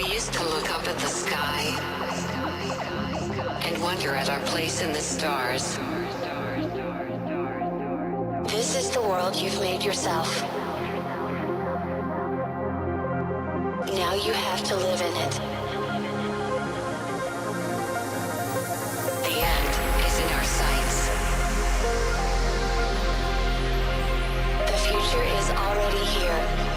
used to look up at the sky and wonder at our place in the stars. This is the world you've made yourself. Now you have to live in it. The end is in our sights. The future is already here.